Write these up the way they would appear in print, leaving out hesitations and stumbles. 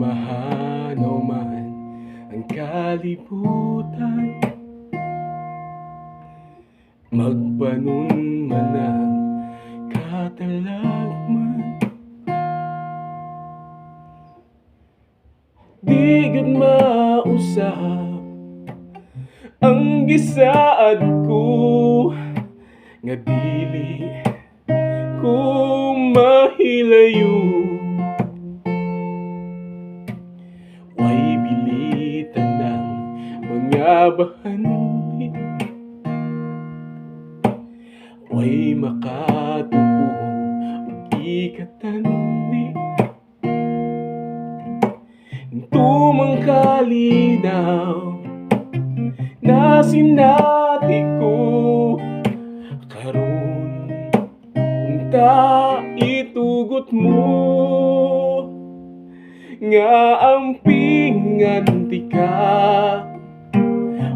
mahanaw man ang kalibutan, magpanon man ang katalagman, di gud mausap ang gisaad ko, nga dili ko mahilayo. Way bilitan ng mga bahanti, way makatubong og ikatandi, tumang kalinaw na sinati ko karon, unta itugot mo nga ampingan ti ka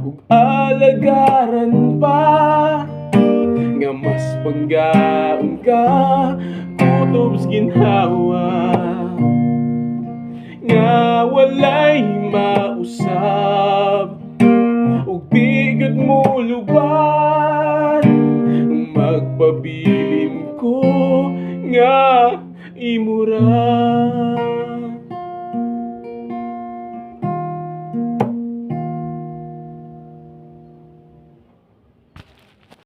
ug alagaran pa, nga mas panggaon ka kutob sa ginhawa, nga walay mausab ug di gud mo luban. Magpabilin ko nga imo ra